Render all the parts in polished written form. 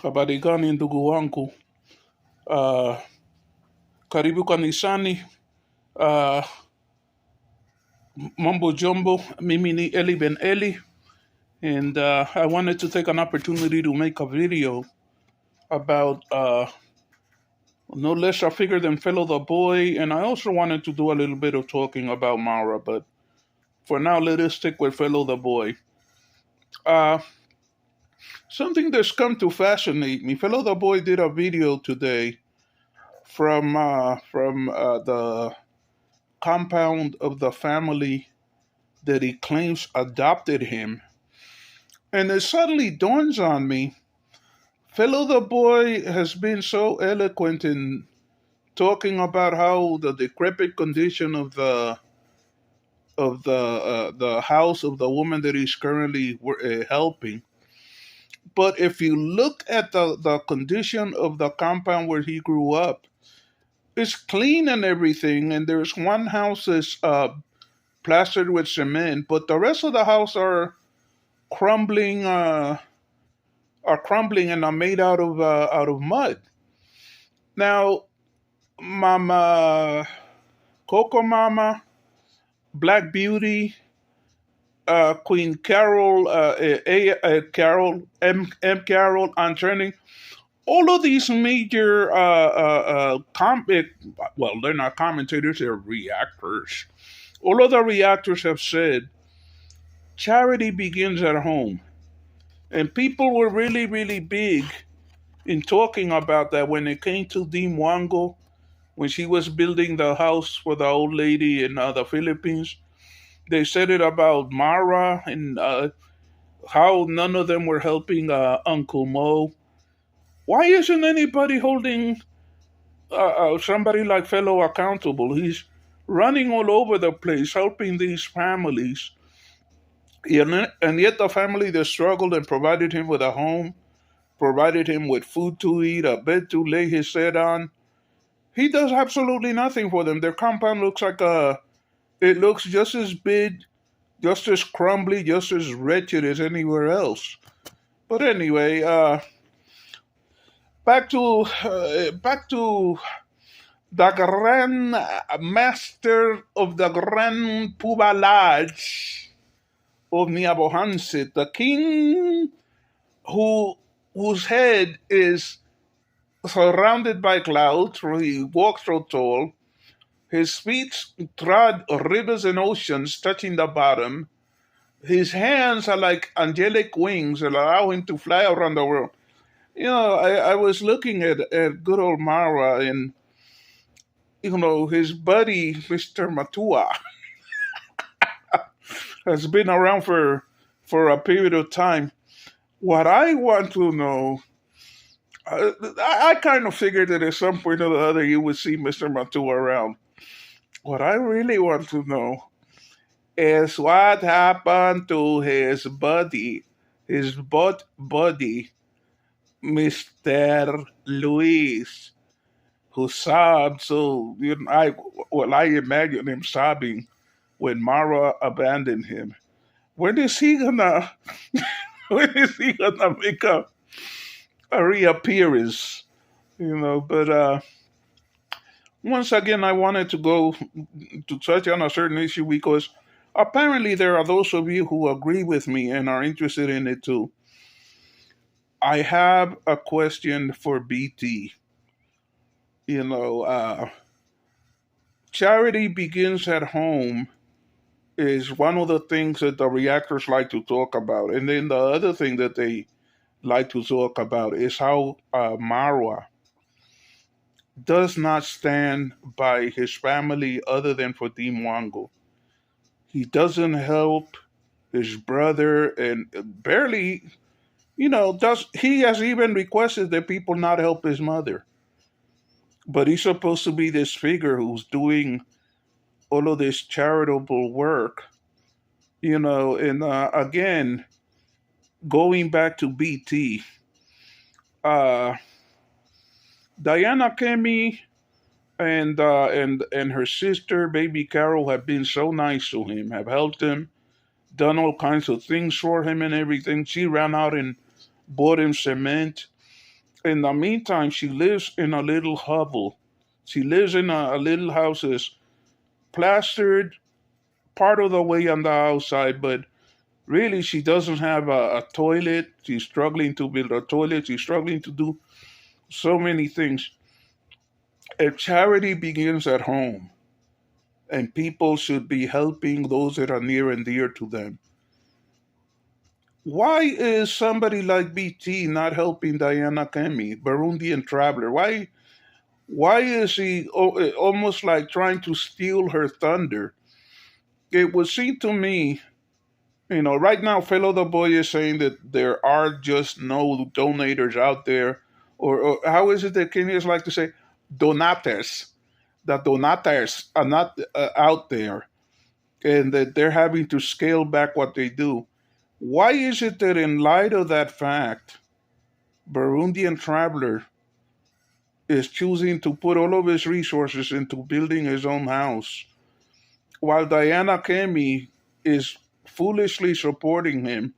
Habari gani ndugu wangu? Uh, Karibu kanisani. Uh, Mambo jumbo. Mimi ni Eli-Ben-Eli. And I wanted to take an opportunity to make a video about no less a figure than Fellow the Boy. And I also wanted to do a little bit of talking about Marwa. But for now, let us stick with Fellow the Boy. Something that's come to fascinate me. Fellow the Boy did a video today from the compound of the family that he claims adopted him. And it suddenly dawns on me, Fellow the Boy has been so eloquent in talking about how the decrepit condition of the house of the woman that he's currently helping. But if you look at the condition of the compound where he grew up, it's clean and everything, and there's one house that's plastered with cement, but the rest of the house are crumbling, and are made out of mud. Now, Mama Coco Mama, Black Beauty, Queen Carol, Carol, M Carol, on trending. All of these major well, they're not commentators, they're reactors. All of the reactors have said charity begins at home. And people were really, really big in talking about that when it came to DeeMuango, when she was building the house for the old lady in the Philippines. They said it about Marwa and how none of them were helping Uncle Mo. Why isn't anybody holding somebody like Fellow accountable? He's running all over the place, helping these families. And yet the family that struggled and provided him with a home, provided him with food to eat, a bed to lay his head on, he does absolutely nothing for them. Their compound looks like it looks just as big, just as crumbly, just as wretched as anywhere else. But anyway, back to the Grand Master of the Grand Pubalage of Niabohansit, the king whose head is surrounded by clouds, for he walks so tall. His feet trod rivers and oceans, touching the bottom. His hands are like angelic wings that allow him to fly around the world. I was looking at good old Marwa, and his buddy Mr. Matua has been around for a period of time. What I want to know, I kind of figured that at some point or the other you would see Mr. Matua around. What I really want to know is what happened to his buddy, Mr. Luis, who sobbed. So I imagine him sobbing when Mara abandoned him. When is he gonna? When is he gonna make a reappearance? But once again, I wanted to go to touch on a certain issue because apparently there are those of you who agree with me and are interested in it too. I have a question for BT. Charity begins at home is one of the things that the reactors like to talk about. And then the other thing that they like to talk about is how Marwa does not stand by his family other than for DeeMuango. He doesn't help his brother and barely, he has even requested that people not help his mother. But he's supposed to be this figure who's doing all of this charitable work, and again, going back to BT, uh, Diana Kemi and her sister, baby Carol, have been so nice to him, have helped him, done all kinds of things for him and everything. She ran out and bought him cement. In the meantime, she lives in a little hovel. She lives in a little house that's plastered part of the way on the outside, but really she doesn't have a toilet. She's struggling to build a toilet. She's struggling to do so many things. If charity begins at home, and people should be helping those that are near and dear to them, why is somebody like BT not helping Diana Kemi, Burundian traveler? Why is he almost like trying to steal her thunder? It would seem to me, right now, Fellow the Boy is saying that there are just no donators out there, or how is it that Kenyans like to say, donates? The donators are not out there, and that they're having to scale back what they do. Why is it that, in light of that fact, Burundian Traveler is choosing to put all of his resources into building his own house, while Diana Kemi is foolishly supporting him,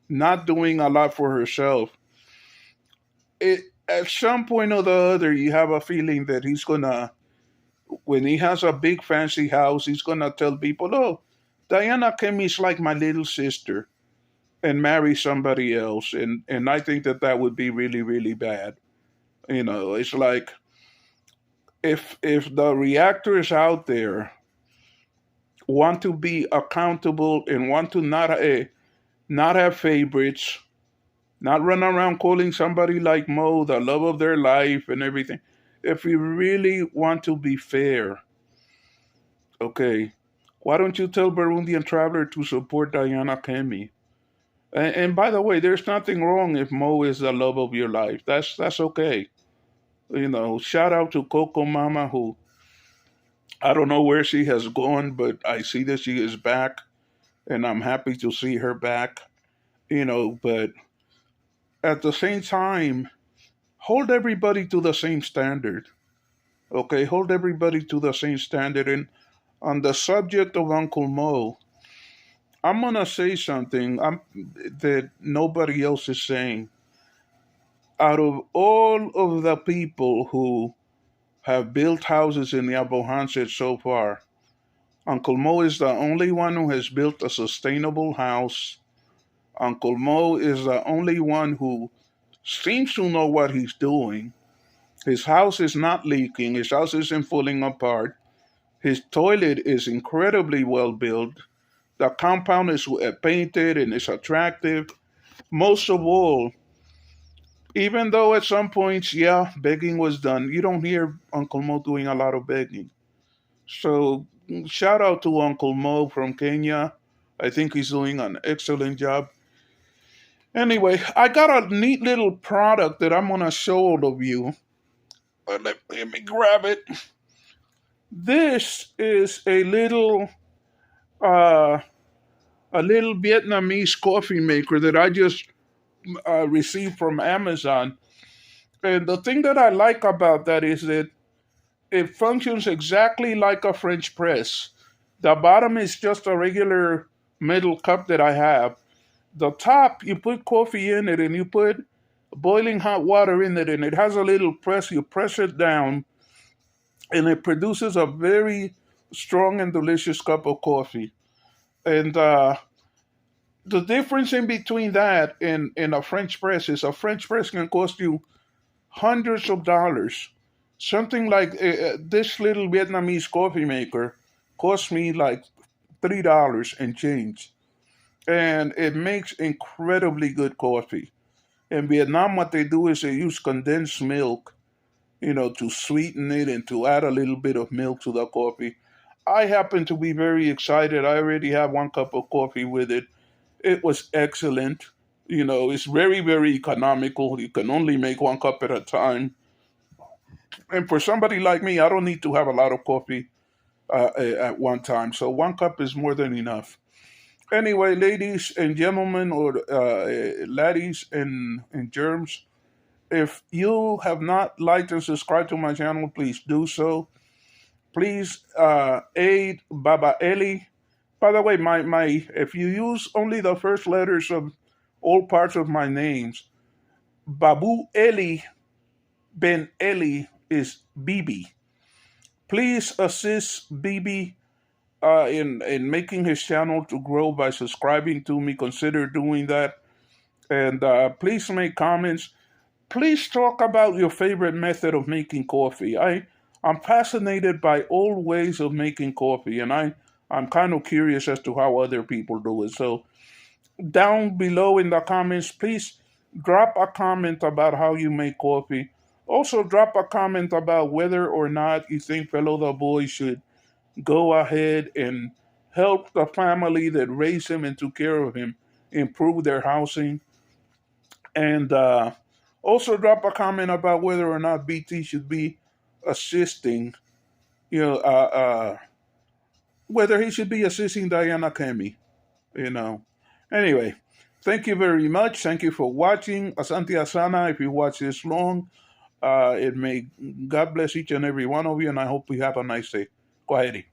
not doing a lot for herself? At some point or the other, you have a feeling that he's gonna, when he has a big fancy house, he's gonna tell people, "Oh, Diana Kemi's like my little sister," and marry somebody else. And I think that that would be really, really bad. It's like, if the reactors out there want to be accountable and want to not have favorites, not run around calling somebody like Mo the love of their life and everything. If we really want to be fair, okay, why don't you tell Burundian Traveler to support Diana Kemi? And by the way, there's nothing wrong if Mo is the love of your life. That's okay. Shout out to Coco Mama, who, I don't know where she has gone, but I see that she is back, and I'm happy to see her back. But at the same time, hold everybody to the same standard. Okay, hold everybody to the same standard. And on the subject of Uncle Mo, I'm gonna say something that nobody else is saying. Out of all of the people who have built houses in Yabohansett so far, Uncle Mo is the only one who has built a sustainable house. Uncle Mo is the only one who seems to know what he's doing. His house is not leaking, his house isn't falling apart. His toilet is incredibly well built. The compound is painted and it's attractive. Most of all, even though at some points, yeah, begging was done, you don't hear Uncle Mo doing a lot of begging. So, shout out to Uncle Mo from Kenya. I think he's doing an excellent job. Anyway, I got a neat little product that I'm gonna show all of you. Let me grab it. This is uh, a little Vietnamese coffee maker that I just received from Amazon. And the thing that I like about that is that it functions exactly like a French press. The bottom is just a regular metal cup that I have. The top, you put coffee in it and you put boiling hot water in it, and it has a little press. You press it down, and it produces a very strong and delicious cup of coffee. And the difference in between that and a French press is, a French press can cost you hundreds of dollars. Something like this little Vietnamese coffee maker cost me like $3 and change. And it makes incredibly good coffee. In Vietnam, what they do is they use condensed milk, to sweeten it and to add a little bit of milk to the coffee. I happen to be very excited. I already have one cup of coffee with it. It was excellent. It's very, very economical. You can only make one cup at a time. And for somebody like me, I don't need to have a lot of coffee at one time. So one cup is more than enough. Anyway, ladies and gentlemen, or laddies and germs, if you have not liked and subscribed to my channel, please do so. Please aid Baba Eli. By the way, my if you use only the first letters of all parts of my names, Babu Eli Eli-Ben-Eli is BB. Please assist BB in making his channel to grow by subscribing to me. Consider doing that. And please make comments. Please talk about your favorite method of making coffee. I'm fascinated by all ways of making coffee, and I'm kind of curious as to how other people do it. So down below in the comments, please drop a comment about how you make coffee. Also, drop a comment about whether or not you think Fellow the Boy should go ahead and help the family that raised him and took care of him improve their housing. And also drop a comment about whether or not BT should be assisting, you know, whether he should be assisting Diana Kemi, you know. Anyway, thank you very much. Thank you for watching. Asante Asana, if you watch this long, it may, God bless each and every one of you, and I hope you have a nice day. Go ahead.